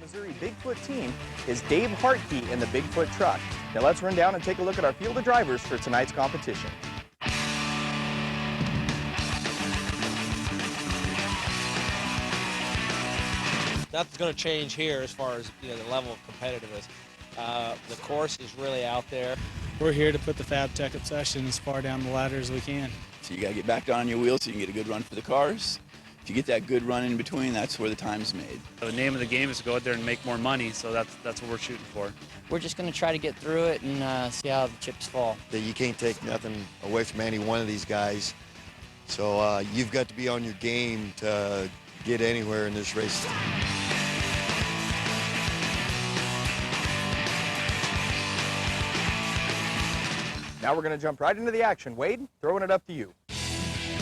Missouri Bigfoot team is Dave Hartke in the Bigfoot truck. Now let's run down and take a look at our field of drivers for tonight's competition. Nothing's going to change here as far as the level of competitiveness. The course is really out there. We're here to put the Fab Tech Obsession as far down the ladder as we can. So you got to get back down on your wheels so you can get a good run for the cars. If you get that good run in between, that's where the time's made. The name of the game is to go out there and make more money, so that's what we're shooting for. We're just going to try to get through it and see how the chips fall. You can't take nothing away from any one of these guys, so you've got to be on your game to get anywhere in this race. Now we're going to jump right into the action. Wade, throwing it up to you.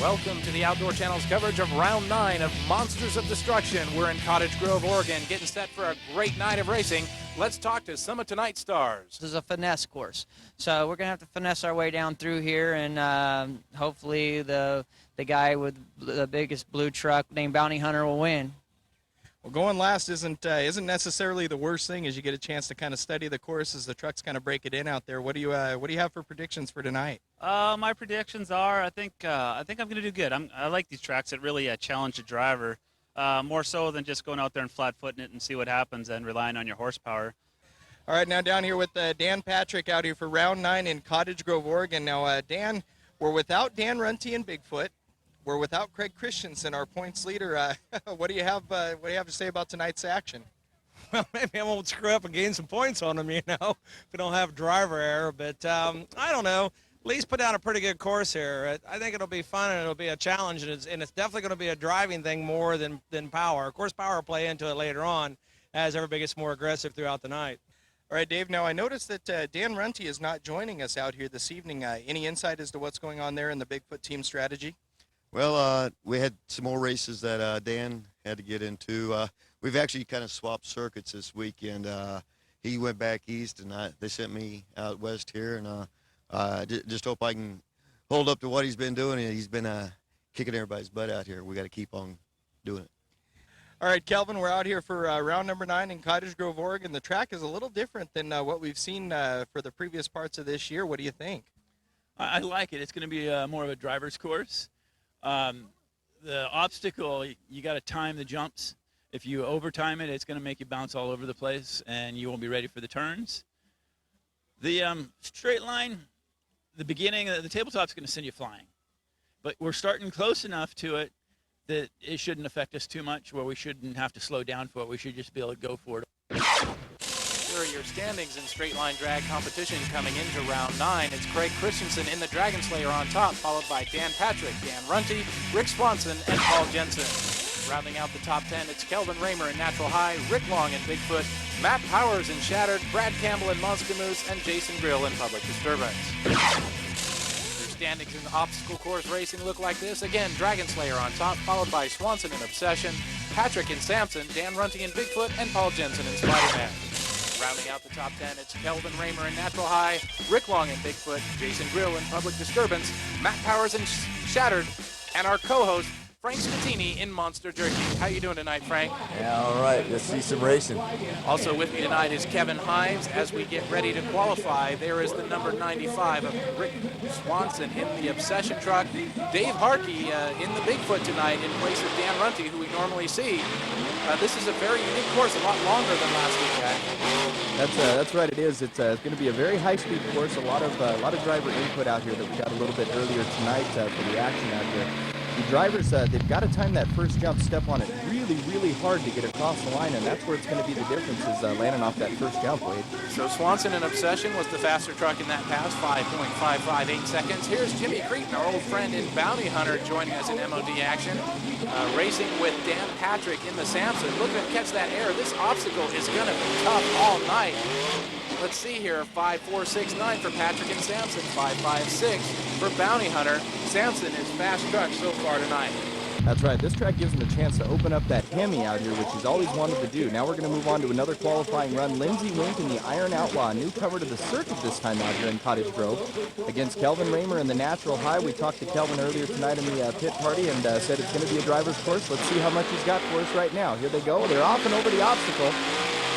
Welcome to the Outdoor Channel's coverage of Round 9 of Monsters of Destruction. We're in Cottage Grove, Oregon, getting set for a great night of racing. Let's talk to some of tonight's stars. This is a finesse course, so we're going to have to finesse our way down through here, and hopefully the guy with the biggest blue truck named Bounty Hunter will win. Well, going last isn't necessarily the worst thing, as you get a chance to kind of study the course as the trucks kind of break it in out there. What do you have for predictions for tonight? My predictions are, I think I'm going to do good. I like these tracks that really challenge the driver, more so than just going out there and flat-footing it and see what happens and relying on your horsepower. All right, now down here with Dan Patrick out here for Round 9 in Cottage Grove, Oregon. Now, Dan, we're without Dan Runte and Bigfoot. We're without Craig Christensen, our points leader. What do you have to say about tonight's action? Well, maybe I won't screw up and gain some points on them, if we don't have driver error. But I don't know. At least put down a pretty good course here. I think it'll be fun and it'll be a challenge, and it's definitely going to be a driving thing more than power. Of course, power will play into it later on as everybody gets more aggressive throughout the night. All right, Dave, now I noticed that Dan Runte is not joining us out here this evening. Any insight as to what's going on there in the Bigfoot team strategy? Well, we had some more races that Dan had to get into. We've actually kind of swapped circuits this weekend. He went back east, and they sent me out west here, and just hope I can hold up to what he's been doing. He's been kicking everybody's butt out here. We got to keep on doing it. All right, Kelvin, we're out here for round number 9 in Cottage Grove, Oregon. The track is a little different than what we've seen for the previous parts of this year. What do you think? I like it. It's going to be more of a driver's course. The obstacle, you got to time the jumps. If you overtime it, it's going to make you bounce all over the place, and you won't be ready for the turns. The straight line, the beginning, the tabletop's going to send you flying. But we're starting close enough to it that it shouldn't affect us too much, where we shouldn't have to slow down for it. We should just be able to go for it. Here are your standings in straight line drag competition coming into round 9. It's Craig Christensen in the Dragon Slayer on top, followed by Dan Patrick, Dan Runte, Rick Swanson, and Paul Jensen. Rounding out the top 10, it's Kelvin Raymer in Natural High, Rick Long in Bigfoot, Matt Powers in Shattered, Brad Campbell in Monster Moose, and Jason Grill in Public Disturbance. Your standings in obstacle course racing look like this. Again, Dragon Slayer on top, followed by Swanson in Obsession, Patrick in Samson, Dan Runte in Bigfoot, and Paul Jensen in Spider-Man. Rounding out the top 10, it's Kelvin Raymer in Natural High, Rick Long in Bigfoot, Jason Grill in Public Disturbance, Matt Powers in Shattered, and our co-host, Frank Scatini in Monster Jerky. How you doing tonight, Frank? Yeah, all right. Let's see some racing. Also with me tonight is Kevin Hives. As we get ready to qualify, there is the number 95 of Rick Swanson in the Obsession truck. Dave Hartke in the Bigfoot tonight in place of Dan Runte, who we normally see. This is a very unique course, a lot longer than last week, That's right. It is. It's going to be a very high-speed course. A lot of driver input out here that we got a little bit earlier tonight for the action out here. The drivers, they've got to time that first jump, step on it really, really hard to get across the line, and that's where it's going to be the difference, is landing off that first jump, Wade. So Swanson in Obsession was the faster truck in that pass, 5.558 seconds. Here's Jimmy Cretin, our old friend in Bounty Hunter, joining us in MOD action. Racing with Dan Patrick in the Samson. Looking to catch that air. This obstacle is going to be tough all night. Let's see here, 5.469 for Patrick and Samson, 5.56 for Bounty Hunter. Samson is fast truck so far tonight. That's right. This track gives him a chance to open up that Hemi out here, which he's always wanted to do. Now we're going to move on to another qualifying run. Lindsey Wink in the Iron Outlaw, newcomer to the circuit this time out here in Cottage Grove, against Kelvin Raymer in the Natural High. We talked to Kelvin earlier tonight in the pit party and said it's going to be a driver's course. Let's see how much he's got for us right now. Here they go. They're off and over the obstacle.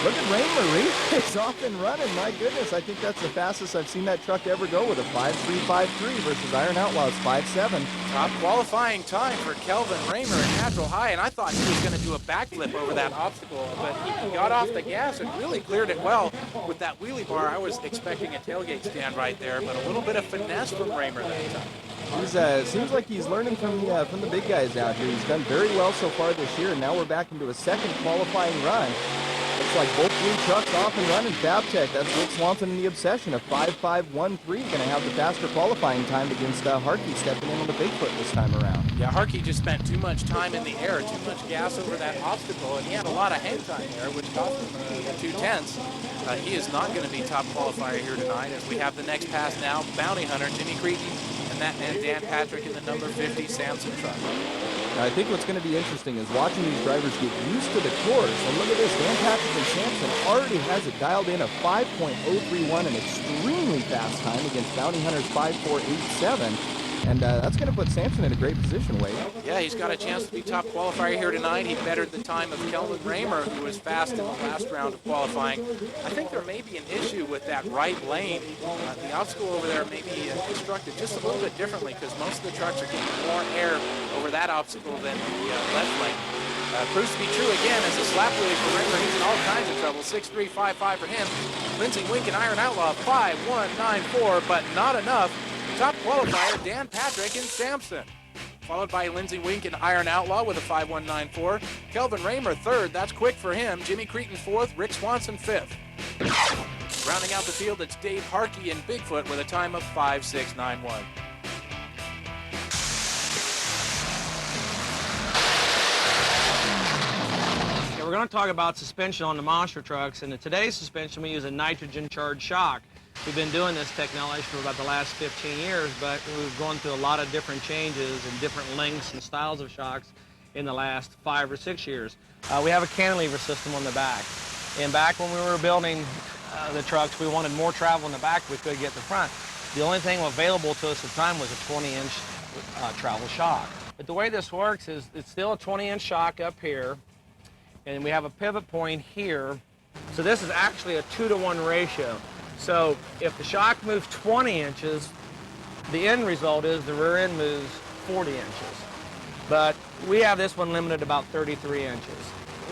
Look at Raymer. He's off and running. My goodness, I think that's the fastest I've seen that truck ever go with a 5.353 versus Iron Outlaw's 5.7. Top qualifying time for Kelvin Raymer at natural high, and I thought he was going to do a backflip over that obstacle, but he got off the gas and really cleared it well with that wheelie bar. I was expecting a tailgate stand right there, but a little bit of finesse from Raymer that time. He's seems like he's learning from the big guys out here. He's done very well so far this year, and now we're back into a second qualifying run. Looks like both blue trucks off and running. Fabtech, that's Rick Swanson in the Obsession, a 5.513, going to have the faster qualifying time against Harkey stepping in on the Bigfoot this time around. Yeah, Harkey just spent too much time in the air, too much gas over that obstacle, and he had a lot of hang time there, which cost him 2/10. He is not going to be top qualifier here tonight, as we have the next pass now. Bounty Hunter, Jimmy Cretin, and that man Dan Patrick in the number 50 Samson truck. I think what's going to be interesting is watching these drivers get used to the course. And look at this, Dan Patrick and Samson already has it dialed in a 5.031, an extremely fast time against Bounty Hunter's 5.487. And that's going to put Samson in a great position, Wade. Yeah, he's got a chance to be top qualifier here tonight. He bettered the time of Kelvin Raymer, who was fast in the last round of qualifying. I think there may be an issue with that right lane. The obstacle over there may be constructed just a little bit differently, because most of the trucks are getting more air over that obstacle than the left lane. Proves to be true again as a slap wheelie for Raymer. He's in all kinds of trouble. 6.355 for him. Lindsey Wink and Iron Outlaw 5.194, but not enough. Top qualifier, Dan Patrick and Samson. Followed by Lindsey Wink and Iron Outlaw with a 5.194. Kelvin Raymer third, that's quick for him. Jimmy Cretin fourth, Rick Swanson fifth. Rounding out the field, it's Dave Harkey and Bigfoot with a time of 5.691. We're going to talk about suspension on the monster trucks, and in today's suspension we use a nitrogen charged shock. We've been doing this technology for about the last 15 years, but we've gone through a lot of different changes and different lengths and styles of shocks in the last 5 or 6 years. We have a cantilever system on the back, and back when we were building the trucks, we wanted more travel in the back we could get the front. The only thing available to us at the time was a 20-inch travel shock. But the way this works is it's still a 20-inch shock up here, and we have a pivot point here. So this is actually a 2-to-1 ratio. So if the shock moves 20 inches, the end result is the rear end moves 40 inches. But we have this one limited to about 33 inches.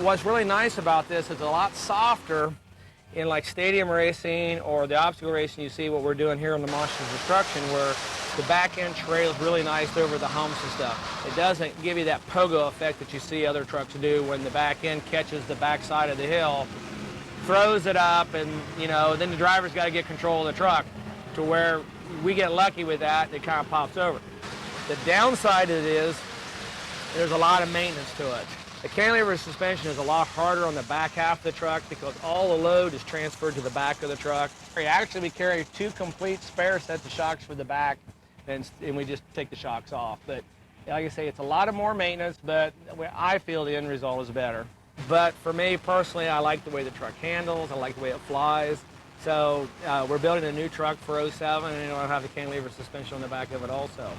What's really nice about this is it's a lot softer in like stadium racing or the obstacle racing. You see what we're doing here on the Monsters Destruction, where the back end trails really nice over the humps and stuff. It doesn't give you that pogo effect that you see other trucks do when the back end catches the back side of the hill, throws it up, and then the driver's got to get control of the truck, to where we get lucky with that and it kind of pops over. The downside of it is there's a lot of maintenance to it. The cantilever suspension is a lot harder on the back half of the truck because all the load is transferred to the back of the truck. Actually, we carry 2 complete spare sets of shocks for the back, and we just take the shocks off. But like I say, it's a lot of more maintenance, but I feel the end result is better. But for me personally, I like the way the truck handles, I like the way it flies. So we're building a new truck for 07, and it'll have the cantilever suspension on the back of it also.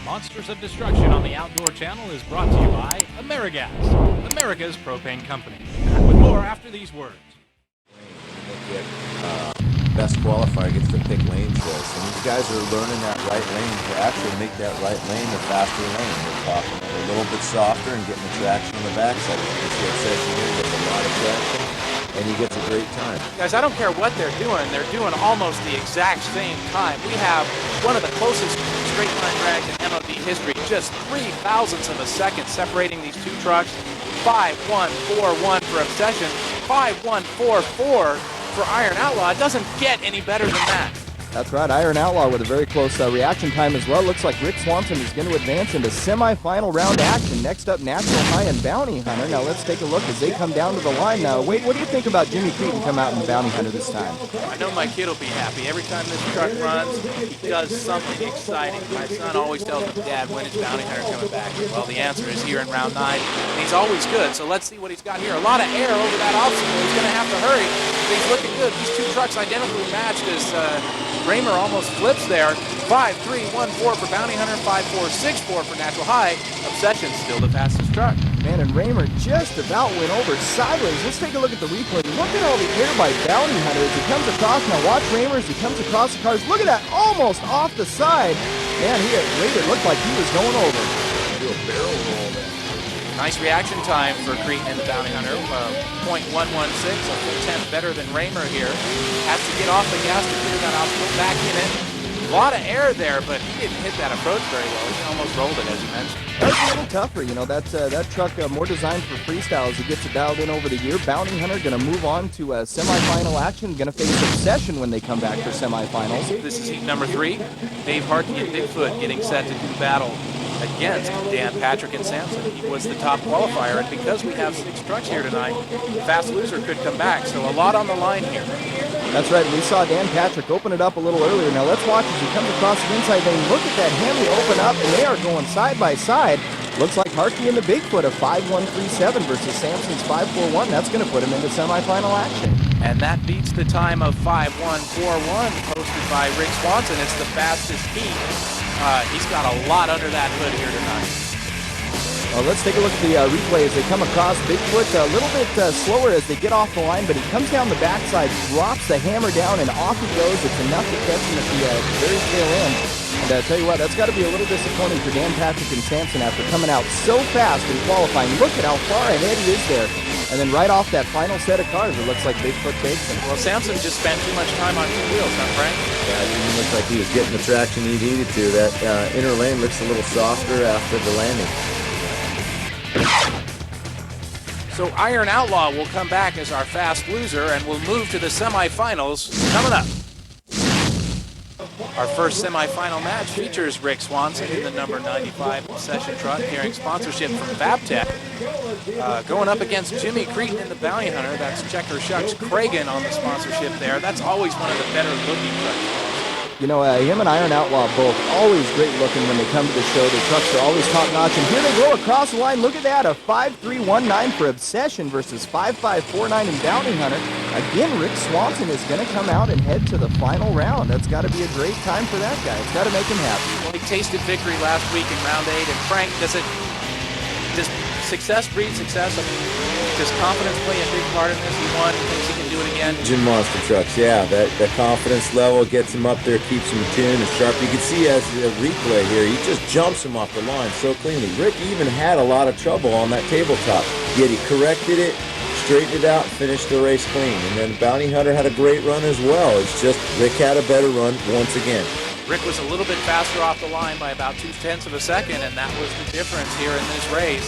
Monsters of Destruction on the Outdoor Channel is brought to you by AmeriGas, America's propane company. With more after these words. Best qualifier gets to pick lane choice, and these guys are learning that right lane to actually make that right lane the faster lane. They're talking a little bit softer and getting the traction on the backside. You see Obsession here gets a lot of traction, and he gets a great time. Guys, I don't care what they're doing almost the exact same time. We have one of the closest straight line drags in MOD history, just 0.003 of a second separating these two trucks. 5.141 for Obsession, 5.144 for Iron Outlaw. It doesn't get any better than that. That's right, Iron Outlaw with a very close reaction time as well. Looks like Rick Swanson is going to advance into semifinal round action. Next up, Natural High and Bounty Hunter. Now let's take a look as they come down to the line now. Wade, what do you think about Jimmy Cretin come out in Bounty Hunter this time? I know my kid will be happy. Every time this truck runs, he does something exciting. My son always tells me, Dad, when is Bounty Hunter coming back? Well, the answer is here in round 9, and he's always good. So let's see what he's got here. A lot of air over that obstacle. He's going to have to hurry. He's looking good. These two trucks identically matched as Raymer almost flips there. 5.314 for Bounty Hunter, 5.464 for Natural High. Obsession still the fastest truck. Man, and Raymer just about went over sideways. Let's take a look at the replay. Look at all the air by Bounty Hunter as he comes across. Now watch Raymer as he comes across the cars. Look at that, almost off the side. Man, Raymer looked like he was going over. Do a barrel roll there. Nice reaction time for Cretan and the Bounty Hunter. 0.116, a full tenth better than Raymer here. Has to get off the gas to clear that obstacle, back in it. A lot of air there, but he didn't hit that approach very well. He almost rolled it, as you mentioned. That's a little tougher, you know. That truck more designed for freestyle as he gets it dialed in over the year. Bounty Hunter going to move on to semifinal action. Going to face Obsession when they come back for semifinals. This is heat number 3. Dave Harkey and Bigfoot getting set to do battle against Dan Patrick and Samson. He was the top qualifier, and because we have 6 trucks here tonight, the fast loser could come back, so a lot on the line here. That's right. We saw Dan Patrick open it up a little earlier. Now let's watch as he comes across the inside lane. Look at that Hemi open up, and they are going side by side. Looks like Harkey and the Bigfoot of 5.137 versus Samson's 5.41. That's going to put him into semifinal action. And that beats the time of 5.141 posted by Rick Swanson. It's the fastest heat. He's got a lot under that hood here tonight. Let's take a look at the replay as they come across. Bigfoot a little bit slower as they get off the line, but he comes down the backside, drops the hammer down, and off he goes. It's enough to catch him at the very tail end. And I tell you what, that's got to be a little disappointing for Dan Patrick and Samson after coming out so fast in qualifying. Look at how far ahead he is there. And then right off that final set of cars, it looks like Bigfoot takes him. Well, Samson just spent too much time on 2 wheels, huh, Frank? Yeah, it didn't look like he was getting the traction he needed to. That inner lane looks a little softer after the landing. So Iron Outlaw will come back as our fast loser, and we'll move to the semifinals coming up. Our first semifinal match features Rick Swanson in the number 95 Obsession truck, carrying sponsorship from Babtech. Going up against Jimmy Cretan in the Bounty Hunter. That's Checker Shucks Cragen on the sponsorship there. That's always one of the better looking trucks. You know, him and Iron Outlaw both always great looking when they come to the show. Their trucks are always top notch. And here they go across the line. Look at that, a 5.319 for Obsession versus 5.549 in Bounty Hunter. Again, Rick Swanson is going to come out and head to the final round. That's got to be a great time for that guy. It's got to make him happy. Well, he tasted victory last week in round 8. And Frank, does success breed success? I mean, does confidence play a big part in this? He won, he thinks he can do it again. Gym Monster trucks, yeah, that confidence level gets him up there, keeps him tuned and sharp. You can see as the replay here, he just jumps him off the line so cleanly. Rick even had a lot of trouble on that tabletop, yet he corrected it, straightened it out, and finished the race clean. And then Bounty Hunter had a great run as well. It's just Rick had a better run once again. Rick was a little bit faster off the line by about 0.2 of a second, and that was the difference here in this race.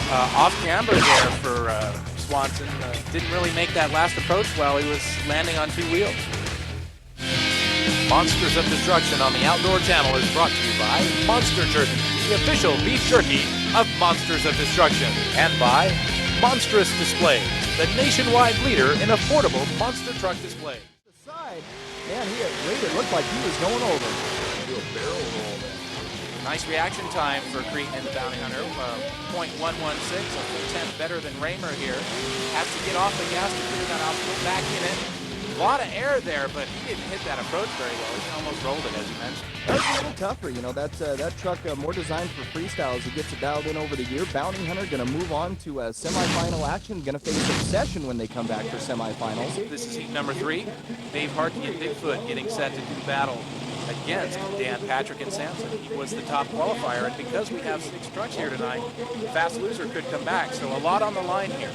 Off camber there for Swanson. Didn't really make that last approach well. He was landing on 2 wheels. Monsters of Destruction on the Outdoor Channel is brought to you by Monster Jerky, the official beef jerky of Monsters of Destruction, and by Monstrous Display, the nationwide leader in affordable monster truck displays. The side, man, Raider looked like he was going over. Do a barrel roll there. Nice reaction time for Cretan and the Bounty Hunter. 0.116, a full tenth better than Raymer here. Has to get off the gas to clear that obstacle, back in it. A lot of air there, but he didn't hit that approach very well. He almost rolled it, as you mentioned. That's a little tougher, you know. That truck more designed for freestyle as he gets it dialed in over the year. Bounty Hunter going to move on to semifinal action. Going to face Obsession when they come back for semifinals. This is heat number 3. Dave Harkey and Bigfoot getting set to do battle against Dan Patrick and Samson. He was the top qualifier, and because we have 6 trucks here tonight, the fast loser could come back, so a lot on the line here.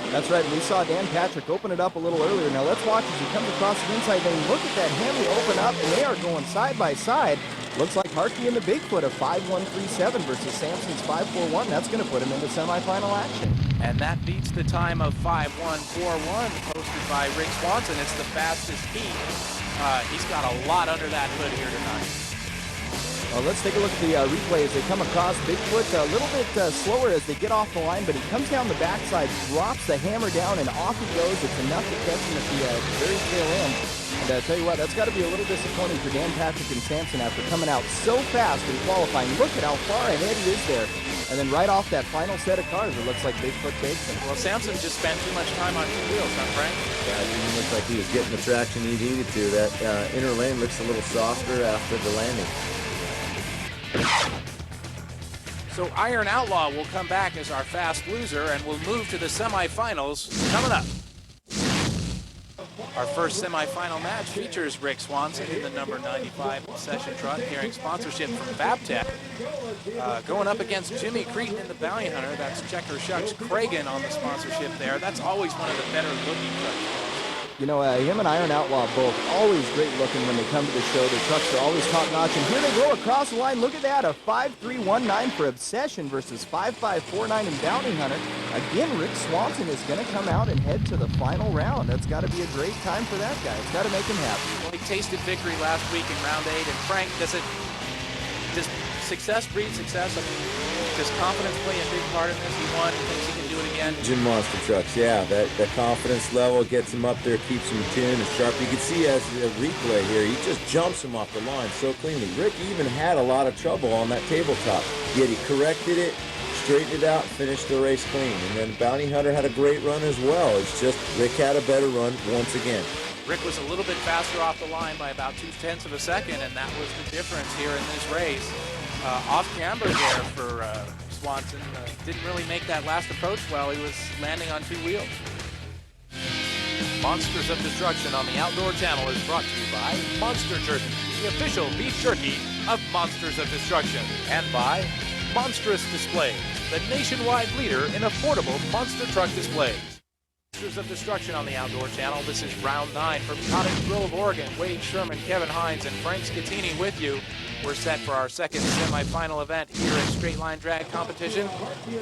That's right. We saw Dan Patrick open it up a little earlier. Now let's watch as he comes across the inside lane. Look at that Hemi open up, and they are going side by side. Looks like Harkey and the Bigfoot of 5.137 versus Samson's 5.41. That's going to put him into semifinal action. And that beats the time of 5.141 posted by Rick Swanson. It's the fastest heat. He's got a lot under that hood here tonight. Let's take a look at the replay as they come across. Bigfoot a little bit slower as they get off the line, but he comes down the backside, drops the hammer down, and off he goes. It's enough to catch him at the very tail end. And I tell you what, that's got to be a little disappointing for Dan Patrick and Samson after coming out so fast in qualifying. Look at how far ahead he is there. And then right off that final set of cars, it looks like Bigfoot takes him. Well, Samson just spent too much time on 2 wheels, huh, Frank? Yeah, it didn't look like he was getting the traction he needed to. That inner lane looks a little softer after the landing. So Iron Outlaw will come back as our fast loser, and we'll move to the semifinals coming up. Our first semifinal match features Rick Swanson in the number 95 session truck, carrying sponsorship from Babtech. Going up against Jimmy Cretan in the Bounty Hunter. That's Checker Shucks Cragen on the sponsorship there. That's always one of the better looking trucks. You know, him and Iron Outlaw both always great looking when they come to the show. Their trucks are always top notch. And here they go across the line. Look at that, a 5.319 for Obsession versus 5.549 in Bounty Hunter. Again, Rick Swanson is going to come out and head to the final round. That's got to be a great time for that guy. It's got to make him happy. Well, he tasted victory last week in round 8. And Frank, does success breed success? I mean, does confidence play a big part in this? He won. He thinks he can do it again. Gym Monster trucks, yeah, that confidence level gets him up there, keeps him tuned and sharp. You can see as a replay here, he just jumps him off the line so cleanly. Rick even had a lot of trouble on that tabletop, yet he corrected it, straightened it out, finished the race clean. And then Bounty Hunter had a great run as well. It's just Rick had a better run once again. Rick was a little bit faster off the line by about 0.2 of a second, and that was the difference here in this race. Off camber there for Swanson. Didn't really make that last approach well. He was landing on 2 wheels. Monsters of Destruction on the Outdoor Channel is brought to you by Monster Jerky, the official beef jerky of Monsters of Destruction, and by Monstrous Displays, the nationwide leader in affordable monster truck displays. Monsters of Destruction on the Outdoor Channel. This is round 9 from Cottage Grove, Oregon. Wade Sherman, Kevin Hines, and Frank Scattini with you. We're set for our second semifinal event here in straight line drag competition.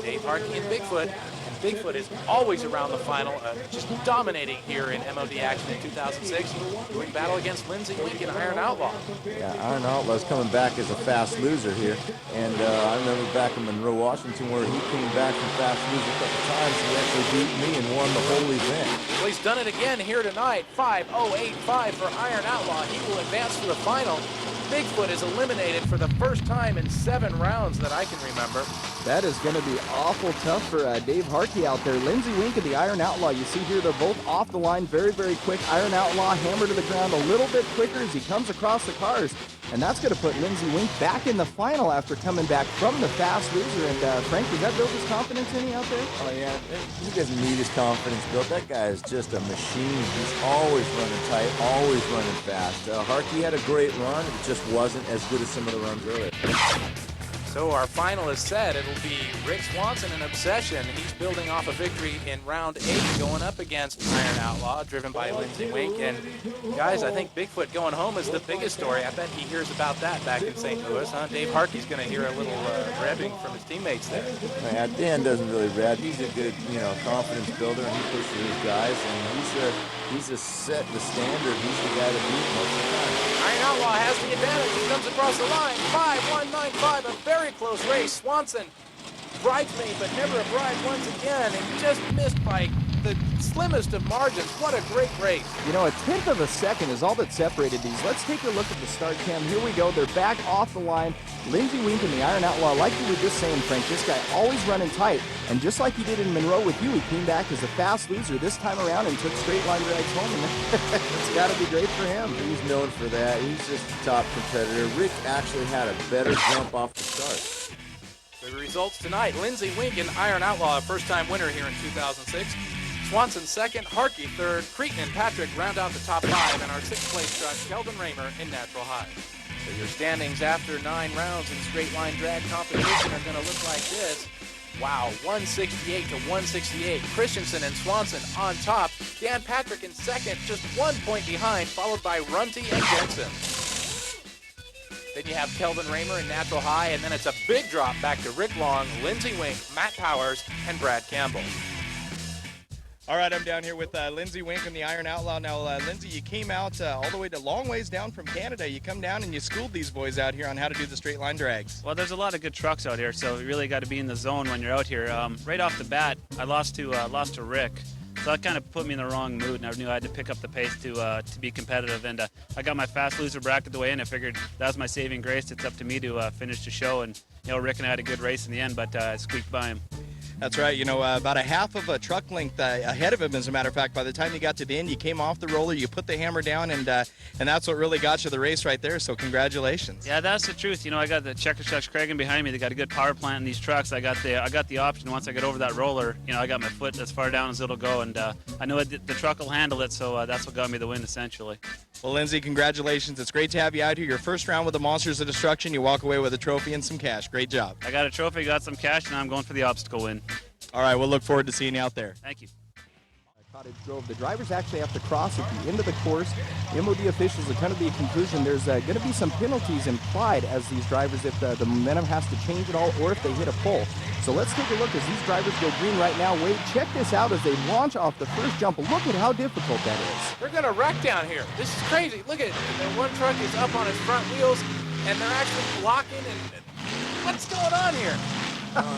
Dave Harkey and Bigfoot. And Bigfoot is always around the final, just dominating here in MOD action in 2006, doing battle against Lindsey Wink and Iron Outlaw. Yeah, Iron Outlaw's coming back as a fast loser here. And I remember back in Monroe, Washington, where he came back from fast loser a couple times. He actually beat me and won the whole event. Well, he's done it again here tonight. 5.085 for Iron Outlaw. He will advance to the final. Bigfoot is eliminated for the first time in 7 rounds that I can remember. That is going to be awful tough for Dave Harkey out there. Lindsey Wink and the Iron Outlaw, you see here, they're both off the line very, very quick. Iron Outlaw hammered to the ground a little bit quicker as he comes across the cars. And that's going to put Lindsey Wink back in the final after coming back from the fast loser. And Frank, does that build his confidence any out there? Oh, yeah. He doesn't need his confidence built. That guy is just a machine. He's always running tight, always running fast. Harkey had a great run. It just wasn't as good as some of the runs earlier. So our final is set. It'll be Rick Swanson and Obsession. He's building off a victory in round 8, going up against Iron Outlaw, driven by Lindsey Wink. And guys, I think Bigfoot going home is the biggest story. I bet he hears about that back in St. Louis, huh? Dave Harkey's going to hear a little revving from his teammates there. Yeah, Dan doesn't really rev. He's a good, confidence builder, and he pushes his guys, and he's a set the standard. He's the guy to beat most of the time. Iron Outlaw has the advantage. He comes across the line. 5.195, a very close race. Swanson, bridesmaid, but never a bride once again, and just missed by the slimmest of margins. What a great race. You know, a 1/10 of a second is all that separated these. Let's take a look at the start cam. Here we go. They're back off the line. Lindsey Wink and the Iron Outlaw, like you were just saying, Frank, this guy always running tight. And just like he did in Monroe with you, he came back as a fast loser this time around and took straight line drags home. And it's got to be great for him. He's known for that. He's just a top competitor. Rick actually had a better jump off the start. The results tonight, Lindsey Wink and Iron Outlaw, a first-time winner here in 2006. Swanson second, Harkey third, Cretan and Patrick round out the top 5, and our 6th place truck, Kelvin Raymer in Natural High. So your standings after 9 rounds in straight line drag competition are going to look like this. Wow, 168 to 168. Christensen and Swanson on top. Dan Patrick in second, just 1 point behind, followed by Runty and Jensen. Then you have Kelvin Raymer in Natural High, and then it's a big drop back to Rick Long, Lindsey Wink, Matt Powers, and Brad Campbell. All right, I'm down here with Lindsey Wink and the Iron Outlaw. Now, Lindsey, you came out all the way to long ways down from Canada. You come down and you schooled these boys out here on how to do the straight line drags. Well, there's a lot of good trucks out here, so you really got to be in the zone when you're out here. Right off the bat, I lost to Rick. So that kind of put me in the wrong mood, and I knew I had to pick up the pace to be competitive. And I got my fast loser bracket the way in. I figured that was my saving grace. It's up to me to finish the show and Rick and I had a good race in the end, but I squeaked by him. That's right. About a half of a truck length ahead of him, as a matter of fact. By the time you got to the end, you came off the roller, you put the hammer down, and that's what really got you the race right there. So congratulations. Yeah, that's the truth. I got the Checker Chucks Cragen behind me. They got a good power plant in these trucks. I got the option once I get over that roller. I got my foot as far down as it'll go, and I know the truck will handle it. So that's what got me the win, essentially. Well, Lindsey, congratulations. It's great to have you out here. Your first round with the Monsters of Destruction. You walk away with a trophy and some cash. Great job. I got a trophy, got some cash, and now I'm going for the obstacle win. All right, we'll look forward to seeing you out there. Thank you. Cottage drove. The drivers actually have to cross at the end of the course. The MOD officials are kind of the conclusion. There's going to be some penalties implied as these drivers, if the momentum has to change at all or if they hit a pole. So let's take a look as these drivers go green right now. Wade, check this out as they launch off the first jump. Look at how difficult that is. They're going to wreck down here. This is crazy. Look at it. The one truck is up on its front wheels, and they're actually blocking. And what's going on here?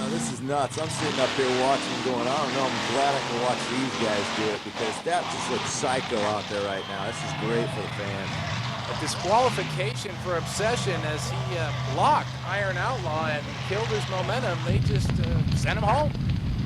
This is nuts. I'm sitting up here watching going, I don't know, I'm glad I can watch these guys do it because that just looks psycho out there right now. This is great for the fans. A disqualification for obsession as he blocked Iron Outlaw and killed his momentum. They just sent him home.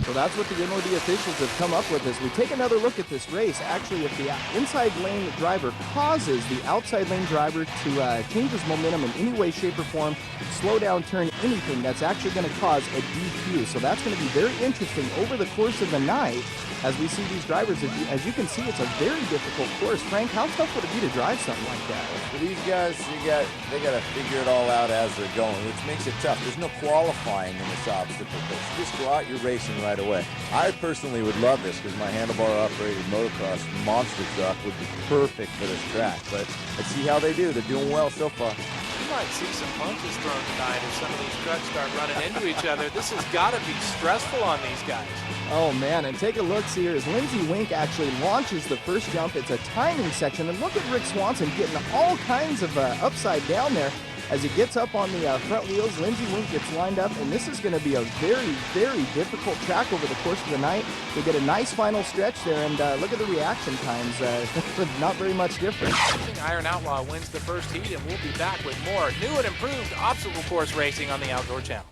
So that's what the MOD officials have come up with as we take another look at this race. Actually, if the inside lane driver causes the outside lane driver to change his momentum in any way, shape, or form, slow down, turn, anything, that's actually going to cause a DQ. So that's going to be very interesting over the course of the night as we see these drivers. As you can see, it's a very difficult course. Frank, how tough would it be to drive something like that? For these guys, they got to figure it all out as they're going, which makes it tough. There's no qualifying in this obstacle course. You just go out, you're racing right away. I personally would love this because my handlebar-operated motocross monster truck would be perfect for this track. But let's see how they do. They're doing well so far. You might see some punches thrown tonight if some of these trucks start running into each other. This has got to be stressful on these guys. Oh man, and take a look here as Lindsey Wink actually launches the first jump. It's a timing section, and look at Rick Swanson getting all kinds of upside down there. As he gets up on the front wheels, Lindsey Wink gets lined up, and this is going to be a very, very difficult track over the course of the night. We get a nice final stretch there, and look at the reaction times. Not very much different. Iron Outlaw wins the first heat, and we'll be back with more new and improved obstacle course racing on the Outdoor Channel.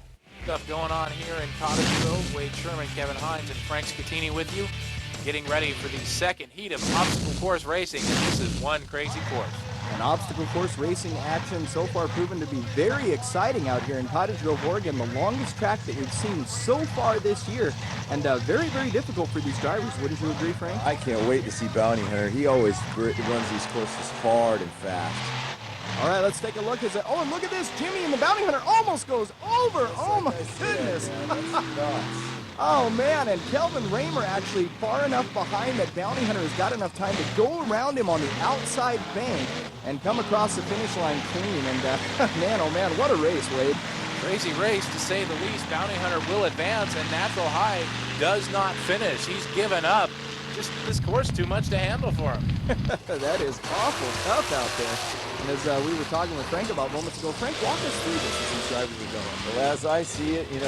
Stuff going on here in Cottage Grove. Wade Sherman, Kevin Hines, and Frank Scatini with you, getting ready for the second heat of obstacle course racing, and this is one crazy course. An obstacle course racing action so far proven to be very exciting out here in Cottage Grove, Oregon. The longest track that we've seen so far this year, and very, very difficult for these drivers. Wouldn't you agree, Frank? I can't wait to see Bounty Hunter. He always runs these courses hard and fast. All right, let's take a look. Oh, and look at this. Jimmy and the Bounty Hunter almost goes over. Oh, my goodness. Oh, man, and Kelvin Raymer actually far enough behind that Bounty Hunter has got enough time to go around him on the outside bank and come across the finish line clean. And, man, oh, man, what a race, Wade. Crazy race, to say the least. Bounty Hunter will advance, and Natural High does not finish. He's given up. Just this course too much to handle for him. That is awful tough out there. And as we were talking with Frank about moments ago, Frank, walk us through this as these drivers are going. Well, as I see it, the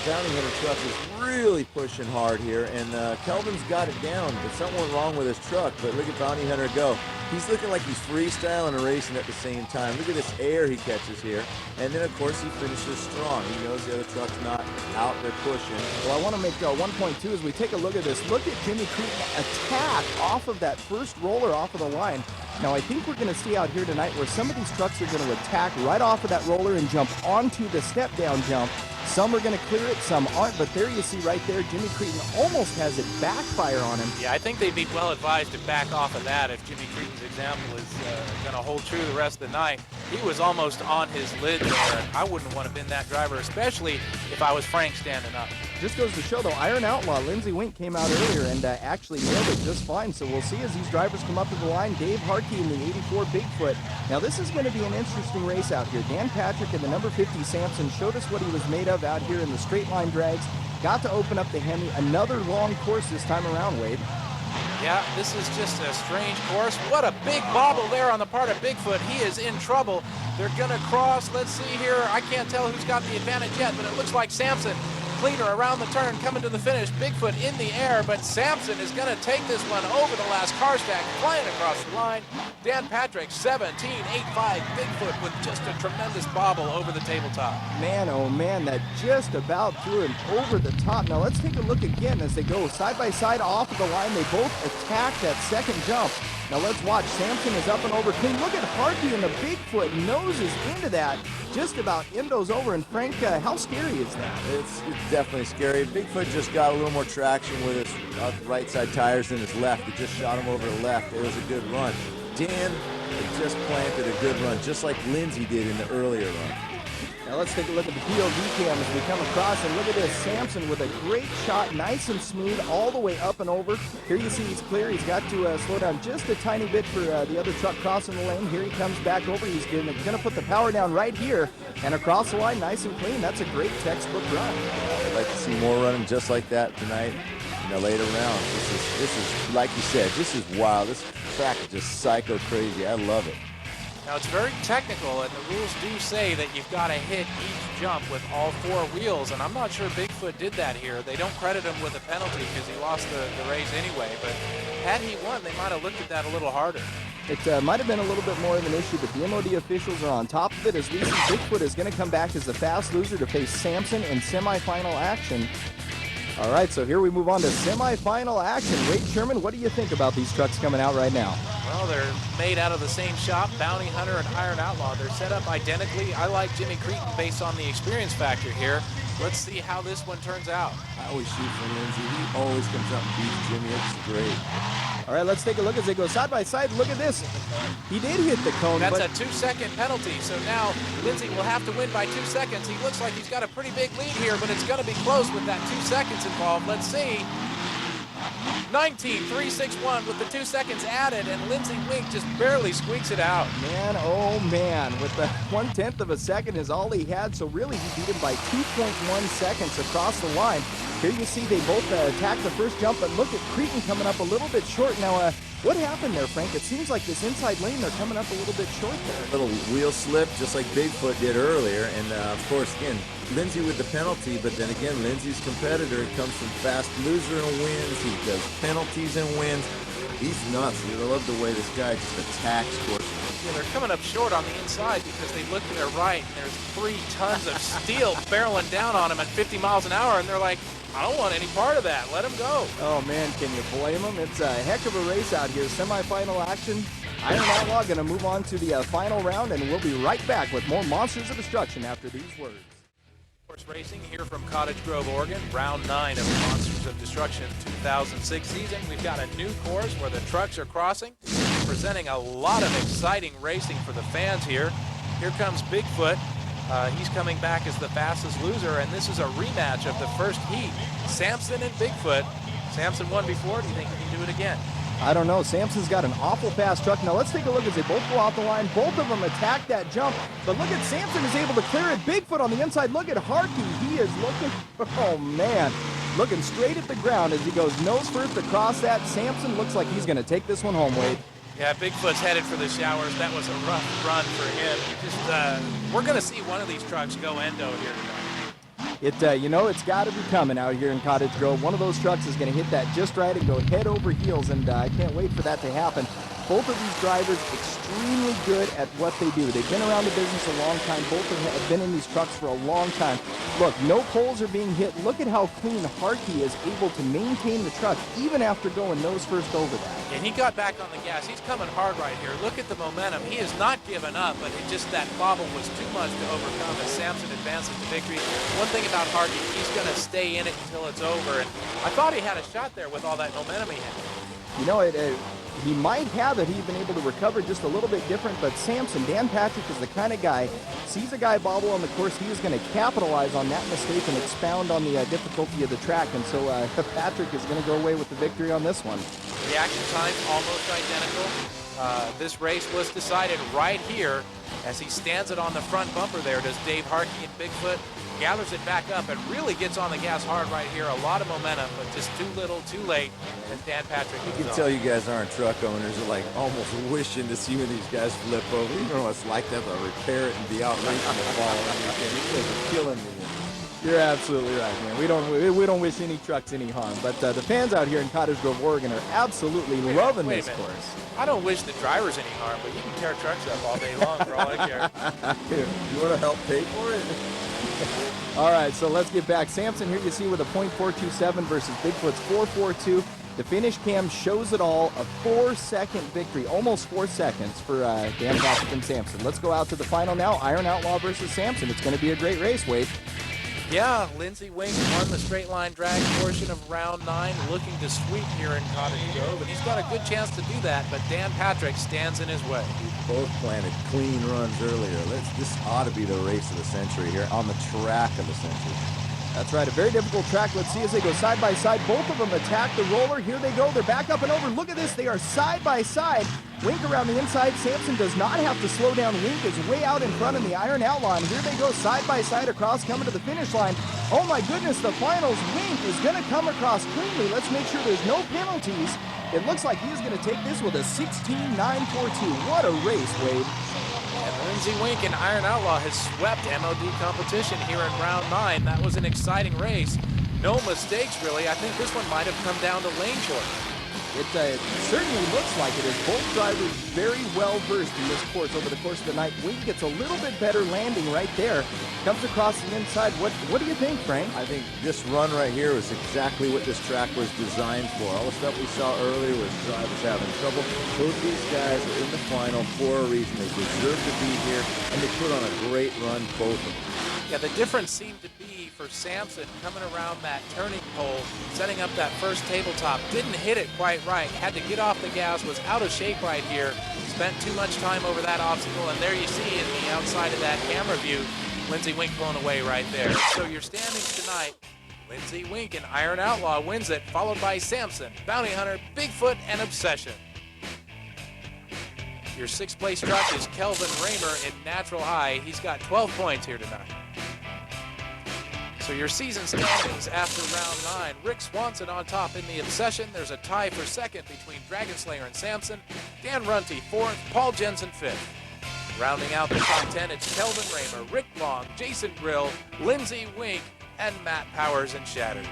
Bounty Hunter truck is really pushing hard here, and Kelvin's got it down, but something went wrong with his truck. But look at Bounty Hunter go. He's looking like he's freestyling and racing at the same time. Look at this air he catches here. And then, of course, he finishes strong. He knows the other truck's not out there pushing. Well, I want to make one point, too, as we take a look at this. Look at Jimmy Cretan attack off of that first roller off of the line. Now, I think we're going to see out here tonight where some of these trucks are going to attack right off of that roller and jump onto the step-down jump. Some are going to clear it, some aren't, but there you see right there, Jimmy Cretan almost has it backfire on him. Yeah, I think they'd be well advised to back off of that if Jimmy Cretan's example is going to hold true the rest of the night. He was almost on his lid there. I wouldn't want to have been that driver, especially if I was Frank standing up. Just goes to show, though, Iron Outlaw, Lindsey Wink came out earlier and actually nailed it just fine. So we'll see as these drivers come up to the line. Dave Harkey in the 84 Bigfoot. Now, this is going to be an interesting race out here. Dan Patrick in the number 50 Samson showed us what he was made of out here in the straight line drags. Got to open up the Hemi. Another long course this time around, Wade. Yeah, this is just a strange course. What a big bobble there on the part of Bigfoot. He is in trouble. They're going to cross. Let's see here. I can't tell who's got the advantage yet, but it looks like Samson Cleaner around the turn, coming to the finish. Bigfoot in the air, but Samson is going to take this one over the last car stack, flying across the line. Dan Patrick, 17.85. Bigfoot with just a tremendous bobble over the tabletop. Man, oh man, that just about threw him over the top. Now let's take a look again as they go side by side off of the line. They both attack that second jump. Now let's watch. Samson is up and over clean. Look at Harkey and the Bigfoot noses into that. Just about endos over. And Frank, how scary is that? It's definitely scary. Bigfoot just got a little more traction with his right side tires than his left. It just shot him over the left. It was a good run. Dan just planted a good run, just like Lindsey did in the earlier run. Now let's take a look at the POV cam as we come across, and look at this. Samson with a great shot, nice and smooth, all the way up and over. Here you see he's clear. He's got to slow down just a tiny bit for the other truck crossing the lane. Here he comes back over. He's going to put the power down right here and across the line, nice and clean. That's a great textbook run. I'd like to see more running just like that tonight in the later rounds. This is like you said, this is wild. This track is just psycho crazy. I love it. Now it's very technical, and the rules do say that you've got to hit each jump with all four wheels, and I'm not sure Bigfoot did that here. They don't credit him with a penalty because he lost the race anyway, but had he won, they might have looked at that a little harder. It might have been a little bit more of an issue, but the MOD officials are on top of it as we see Bigfoot is going to come back as the fast loser to face Samson in semifinal action. All right, so here we move on to semifinal action. Wade Sherman, what do you think about these trucks coming out right now? Well, they're made out of the same shop, Bounty Hunter and Iron Outlaw. They're set up identically. I like Jimmy Cretin based on the experience factor here. Let's see how this one turns out. I always shoot for Lindsey. He always comes up and beats Jimmy. It's great. All right, let's take a look as they go side by side. Look at this. He did hit the cone. That's but a 2-second penalty, so now Lindsey will have to win by 2 seconds. He looks like he's got a pretty big lead here, but it's going to be close with that 2 seconds involved. Let's see. 19.361 with the 2 seconds added, and Lindsey Wink just barely squeaks it out. Man, oh man, with the 1/10 of a second is all he had, so really he beat him by 2.1 seconds across the line. Here you see they both attack the first jump, but look at Cretin coming up a little bit short. Now, what happened there, Frank? It seems like this inside lane, they're coming up a little bit short there. A little wheel slip, just like Bigfoot did earlier. And, of course, again, Lindsey with the penalty, but then again, Lindsey's competitor. He comes from fast loser and wins. He does penalties and wins. He's nuts. I love the way this guy just attacks courses. Yeah, they're coming up short on the inside because they look to their right, and there's 3 tons of steel barreling down on them at 50 miles an hour, and they're like, I don't want any part of that. Let him go. Oh, man, can you blame him? It's a heck of a race out here. Semifinal action. Iron Outlaw going to move on to the final round, and we'll be right back with more Monsters of Destruction after these words. Horse racing here from Cottage Grove, Oregon. Round 9 of the Monsters of Destruction 2006 season. We've got a new course where the trucks are crossing, presenting a lot of exciting racing for the fans here. Here comes Bigfoot. He's coming back as the fastest loser, and this is a rematch of the first heat. Samson and Bigfoot. Samson won before. Do you think he can do it again? I don't know. Samson's got an awful fast truck. Now let's take a look as they both go off the line. Both of them attack that jump. But look at Samson is able to clear it. Bigfoot on the inside. Look at Harkey. He is looking, oh man, looking straight at the ground as he goes nose first across that. Samson looks like he's going to take this one home, Wade. Yeah, Bigfoot's headed for the showers. That was a rough run for him. We're going to see one of these trucks go endo here tonight. You know, it's got to be coming out here in Cottage Grove. One of those trucks is going to hit that just right and go head over heels, and I can't wait for that to happen. Both of these drivers extremely good at what they do. They've been around the business a long time. Both of them have been in these trucks for a long time. Look, no poles are being hit. Look at how clean Harkey is able to maintain the truck even after going nose first over that. And he got back on the gas. He's coming hard right here. Look at the momentum. He has not given up, but that bobble was too much to overcome as Samson advances to victory. One thing about Harkey, he's going to stay in it until it's over. And I thought he had a shot there with all that momentum he had. You know, he might have it. He's been able to recover just a little bit different, but Samson, Dan Patrick is the kind of guy, sees a guy bobble on the course, he is going to capitalize on that mistake and expound on the difficulty of the track, and so Patrick is going to go away with the victory on this one. Reaction times almost identical. This race was decided right here as he stands it on the front bumper there. Does Dave Harkey and Bigfoot gathers it back up and really gets on the gas hard right here. A lot of momentum, but just too little, too late. And Dan Patrick. You can tell you guys aren't truck owners. Are like almost wishing to see when these guys flip over. You know what it's like to have to repair it and be out racing the ball. You guys are killing me. You're absolutely right, man. We don't wish any trucks any harm, but the fans out here in Cottage Grove, Oregon, are absolutely loving wait this a minute. course. I don't wish the drivers any harm, but you can tear trucks up all day long for all I care. You want to help pay for it? All right, so let's get back. Samson here you see with a .427 versus Bigfoot's .442. The finish cam shows it all. A 4-second victory, almost 4 seconds for Dan Patrick and Samson. Let's go out to the final now. Iron Outlaw versus Samson. It's going to be a great race, Wade. Yeah, Lindsey Wink won the straight line drag portion of round 9, looking to sweep here in Cottage Grove, and he's got a good chance to do that, but Dan Patrick stands in his way. Both planted clean runs earlier. This ought to be the race of the century here, on the track of the century. That's right, a very difficult track. Let's see as they go side by side. Both of them attack the roller. Here they go. They're back up and over. Look at this. They are side by side. Wink around the inside. Samson does not have to slow down. Wink is way out in front in the Iron Outlaw. And here they go side by side across, coming to the finish line. Oh my goodness, the finals. Wink is going to come across cleanly. Let's make sure there's no penalties. It looks like he's going to take this with a 16.942. What a race, Wade. And Lindsey Wink and Iron Outlaw has swept MOD competition here in round 9. That was an exciting race. No mistakes, really. I think this one might have come down to lane choice. It certainly looks like it is. Both drivers very well versed in this course over the course of the night. Wink gets a little bit better landing right there. Comes across the inside. What do you think, Frank? I think this run right here was exactly what this track was designed for. All the stuff we saw earlier was drivers having trouble. Both these guys are in the final for a reason. They deserve to be here, and they put on a great run, both of them. Yeah, the difference seemed to be for Samson coming around that turning pole, setting up that first tabletop. Didn't hit it quite right. Had to get off the gas, was out of shape right here. Spent too much time over that obstacle, and there you see in the outside of that camera view, Lindsey Wink blown away right there. So your standings tonight, Lindsey Wink and Iron Outlaw wins it, followed by Samson, Bounty Hunter, Bigfoot, and Obsession. Your 6th place truck is Kelvin Raymer in Natural High. He's got 12 points here tonight. So your season standings after round 9, Rick Swanson on top in the Obsession. There's a tie for 2nd between Dragon Slayer and Samson. Dan Runty 4th, Paul Jensen 5th. Rounding out the top 10, it's Kelvin Raymer, Rick Long, Jason Grill, Lindsey Wink, and Matt Powers and Shattered.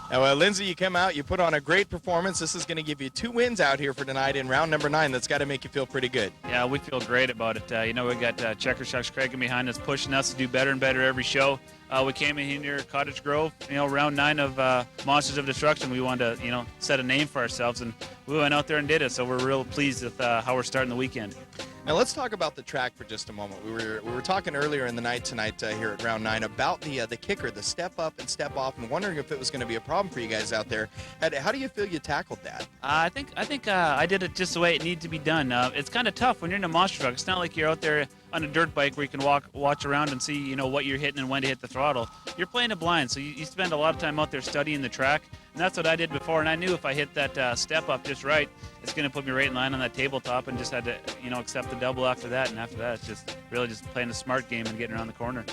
Now, Lindsey, you come out, you put on a great performance. This is going to give you 2 wins out here for tonight in round number 9. That's got to make you feel pretty good. Yeah, we feel great about it. You know, we got Checker Shucks Craig behind us, pushing us to do better and better every show. We came in here, Cottage Grove, you know, round 9 of Monsters of Destruction. We wanted to, you know, set a name for ourselves, and we went out there and did it. So we're real pleased with how we're starting the weekend. Now let's talk about the track for just a moment. We were talking earlier in the night tonight here at round 9 about the kicker, the step up and step off, and wondering if it was going to be a problem for you guys out there. How do you feel you tackled that? I think I did it just the way it needed to be done. It's kind of tough when you're in a monster truck. It's not like you're out there on a dirt bike where you can watch around and see, you know, what you're hitting and when to hit the throttle. You're playing it blind, so you spend a lot of time out there studying the track, and that's what I did before. And I knew if I hit that step up just right, it's going to put me right in line on that tabletop, and just had to, you know, accept the double after that. And after that, it's just really just playing a smart game and getting around the corner.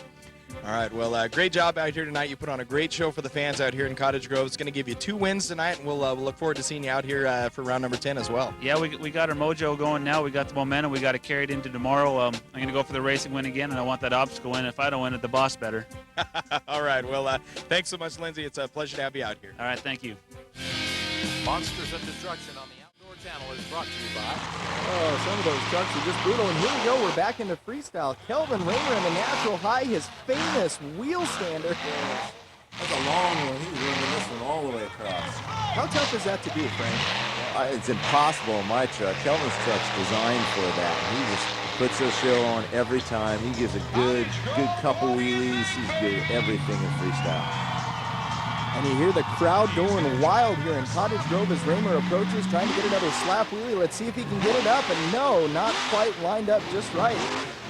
All right, well, great job out here tonight. You put on a great show for the fans out here in Cottage Grove. It's going to give you 2 wins tonight, and we'll look forward to seeing you out here for round number 10 as well. Yeah, we got our mojo going now. We got the momentum. We got to carry it into tomorrow. I'm going to go for the racing win again, and I want that obstacle win. If I don't win it, the boss better. All right, well, thanks so much, Lindsey. It's a pleasure to have you out here. All right, thank you. Monsters of Destruction on the Outdoor Channel is brought to you by... Oh, some of those trucks are just brutal. And here we go. We're back into freestyle. Kelvin Raymer in the Natural High, his famous wheel stander. That's a long one. He's running this one all the way across. How tough is that to do, Frank? It's impossible in my truck. Kelvin's truck's designed for that. He just puts a show on every time. He gives a good couple wheelies. He's good at everything in freestyle. And you hear the crowd going wild here in Cottage Grove as Raymer approaches, trying to get another slap wheelie. Let's see if he can get it up. And no, not quite lined up just right.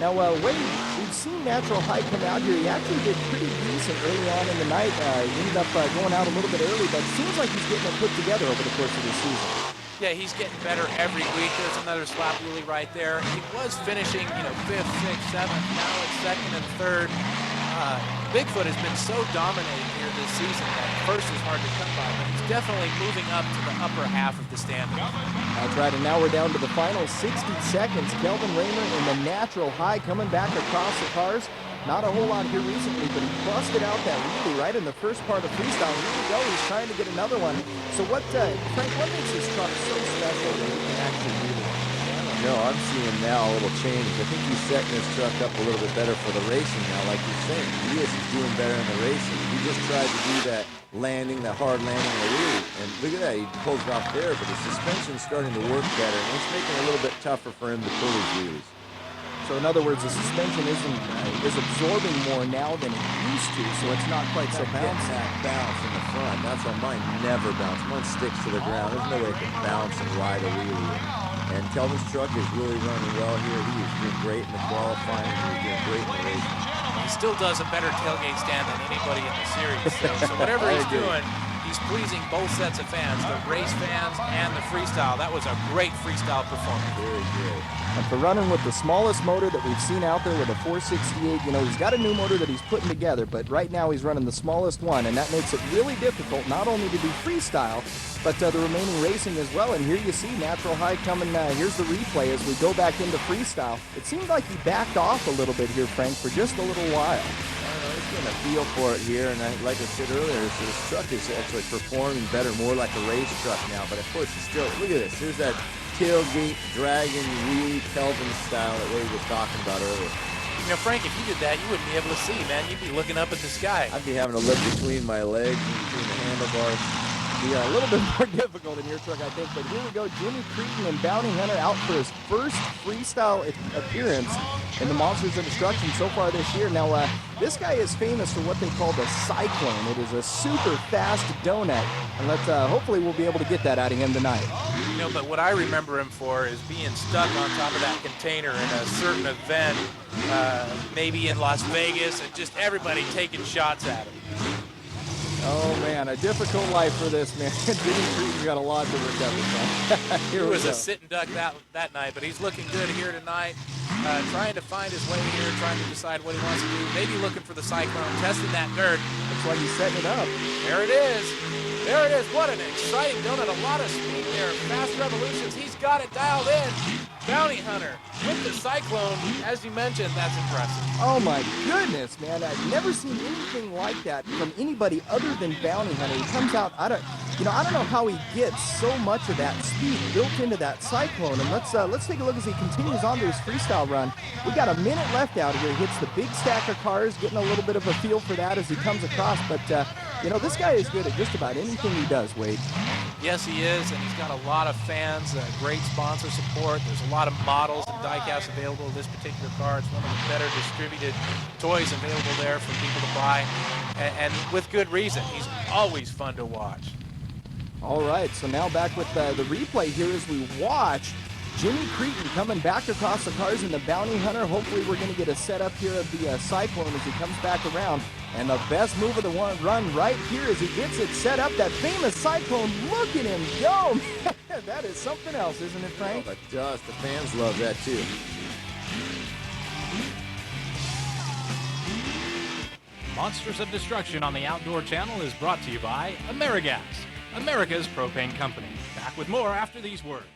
Now, we've seen Natural High come out here. He actually did pretty decent early on in the night. He ended up going out a little bit early, but it seems like he's getting it put together over the course of the season. Yeah, he's getting better every week. There's another slap wheelie right there. He was finishing, 5th, 6th, 7th. Now it's 2nd and 3rd. Bigfoot has been so dominating here this season that first is hard to come by, but he's definitely moving up to the upper half of the standings. That's right, and now we're down to the final 60 seconds. Kelvin Raymer in the natural high coming back across the cars. Not a whole lot here recently, but he busted out that wheelie right in the first part of freestyle. Here we go, he's trying to get another one. So what, Frank, what makes this truck so special that he can actually do this? No, I'm seeing now a little change. I think he's setting his truck up a little bit better for the racing now, like you're saying. He's doing better in the racing. He just tried to do that landing, that hard landing in the wheelie, and look at that, he pulls it off there, but his suspension's starting to work better, and it's making it a little bit tougher for him to pull his wheelies. So in other words, the suspension is absorbing more now than it used to, so it's not quite so bouncy. That bounce in the front, that's why mine never bounce. Mine sticks to the ground. There's no way it can bounce and ride a wheelie. And Kelvin's truck is really running well here. He is doing great in the qualifying. He's doing great in the racing. He still does a better tailgate stand than anybody in the series. So whatever he's doing, he's pleasing both sets of fans, the race fans and the freestyle. That was a great freestyle performance. Very good. And for running with the smallest motor that we've seen out there with a 468, you know, he's got a new motor that he's putting together, but right now he's running the smallest one, and that makes it really difficult not only to do freestyle, but the remaining racing as well. And here you see natural high coming. Here's the replay as we go back into freestyle. It seemed like he backed off a little bit here, Frank, for just a little while. He's getting a feel for it here, and like I said earlier, his truck is actually performing better, more like a race truck now. But of course, he's still, look at this. Here's that tailgate, dragon, wheelie, Kelvin style that we were talking about earlier. You know, Frank, if you did that, you wouldn't be able to see, man. You'd be looking up at the sky. I'd be having to look between my legs and between the handlebars. Be a little bit more difficult in your truck, I think, but here we go. Jimmy Cretin and Bounty Hunter out for his first freestyle appearance in the Monsters of Destruction so far this year. Now, this guy is famous for what they call the Cyclone. It is a super fast donut, and hopefully we'll be able to get that out of him tonight. You know, but what I remember him for is being stuck on top of that container in a certain event, maybe in Las Vegas, and just everybody taking shots at him. Oh, man, a difficult life for this man. Jimmy Cretin's got a lot to recover from. He was a sitting duck that night, but he's looking good here tonight, trying to find his way here, trying to decide what he wants to do, maybe looking for the Cyclone, testing that dirt. Looks like he's setting it up. There it is. There it is. What an exciting donut. A lot of speed there. Fast revolutions. He's got it dialed in. Bounty Hunter with the Cyclone. As you mentioned, that's impressive. Oh, my goodness, man. I've never seen anything like that from anybody other than Bounty Hunter. He comes out, I don't know how he gets so much of that speed built into that Cyclone. And let's take a look as he continues on to his freestyle run. We got a minute left out here. He hits the big stack of cars, getting a little bit of a feel for that as he comes across. But, you know, this guy is good at just about anything he does, Wade. Yes, he is, and he's got a lot of fans, great sponsor support. There's a lot of models and die-casts available of this particular car. It's one of the better distributed toys available there for people to buy, and with good reason. He's always fun to watch. All right, so now back with the replay here as we watch Jimmy Cretin coming back across the cars in the Bounty Hunter. Hopefully we're going to get a setup here of the Cyclone as he comes back around. And the best move of the run right here as he gets it set up. That famous Cyclone, look at him go. That is something else, isn't it, Frank? Oh, it does. The fans love that, too. Monsters of Destruction on the Outdoor Channel is brought to you by AmeriGas, America's propane company. Back with more after these words.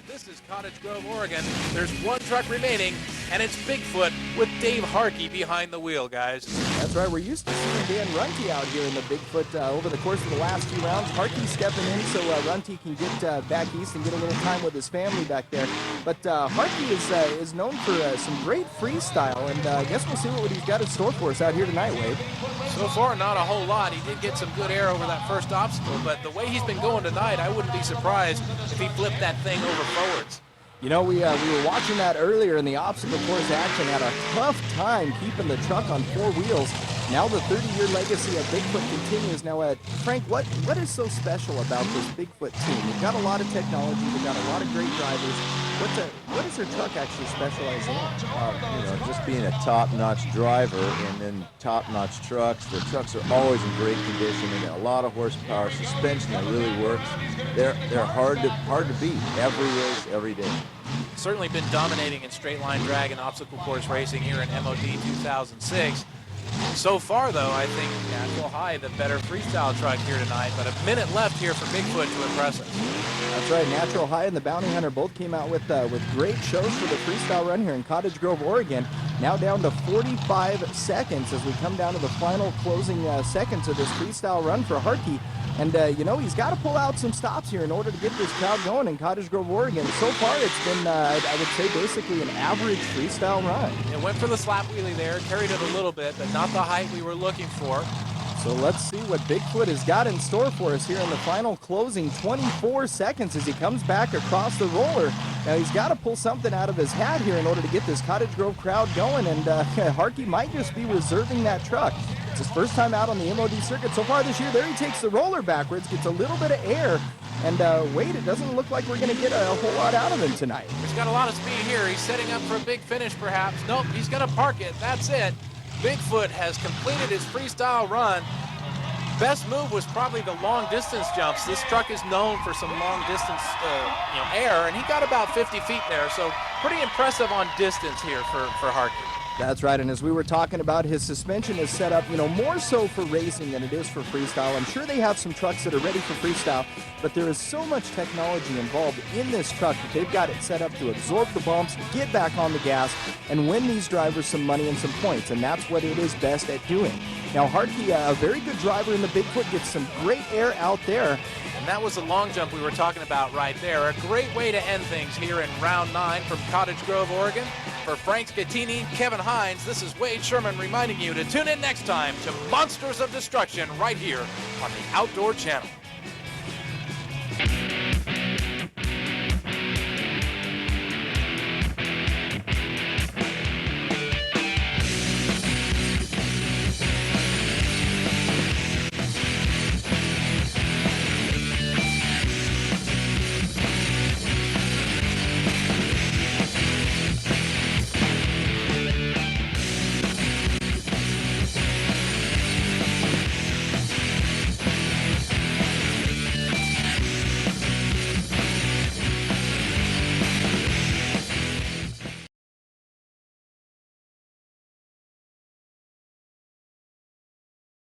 This is Cottage Grove, Oregon. There's one truck remaining, and it's Bigfoot with Dave Harkey behind the wheel, guys. That's right. We're used to seeing Dan Runty out here in the Bigfoot over the course of the last few rounds. Harkey stepping in so Runty can get back east and get a little time with his family back there. But Harkey is known for some great freestyle, and I guess we'll see what he's got in store for us out here tonight, Wade. So far, not a whole lot. He did get some good air over that first obstacle, but the way he's been going tonight, I wouldn't be surprised if he flipped that thing over forwards. You know, we were watching that earlier in the obstacle course action. Had a tough time keeping the truck on four wheels. Now the 30-year legacy of Bigfoot continues. Now, Frank, what is so special about this Bigfoot team? We've got a lot of technology. We've got a lot of great drivers. What does their truck actually specialize in? You know, just being a top-notch driver and then top-notch trucks. The trucks are always in great condition and a lot of horsepower. Suspension that really works. They're hard to beat every race, every day. Certainly been dominating in straight line drag and obstacle course racing here in MOD 2006. So far, though, I think Natural High, the better freestyle truck here tonight, but a minute left here for Bigfoot to impress us. That's right. Natural High and the Bounty Hunter both came out with great shows for the freestyle run here in Cottage Grove, Oregon. Now down to 45 seconds as we come down to the final closing seconds of this freestyle run for Harkey. And, he's got to pull out some stops here in order to get this crowd going in Cottage Grove, Oregon. So far, it's been, I would say, basically an average freestyle run. It went for the slap wheelie there, carried it a little bit, but not the height we were looking for. So let's see what Bigfoot has got in store for us here in the final closing 24 seconds as he comes back across the roller. Now he's got to pull something out of his hat here in order to get this Cottage Grove crowd going, and Harkey might just be reserving that truck. It's his first time out on the MOD circuit so far this year. There he takes the roller backwards, gets a little bit of air, and wait, it doesn't look like we're going to get a whole lot out of him tonight. He's got a lot of speed here. He's setting up for a big finish perhaps. Nope, he's going to park it. That's it. Bigfoot has completed his freestyle run. Best move was probably the long distance jumps. This truck is known for some long distance air, and he got about 50 feet there, so pretty impressive on distance here for Harkey. That's right, and as we were talking about, his suspension is set up, more so for racing than it is for freestyle. I'm sure they have some trucks that are ready for freestyle, but there is so much technology involved in this truck that they've got it set up to absorb the bumps, get back on the gas, and win these drivers some money and some points, and that's what it is best at doing. Now, Harkey, a very good driver in the Bigfoot, gets some great air out there. And that was the long jump we were talking about right there. A great way to end things here in round 9 from Cottage Grove, Oregon. For Frank Scattini, Kevin Hines, this is Wade Sherman reminding you to tune in next time to Monsters of Destruction right here on the Outdoor Channel.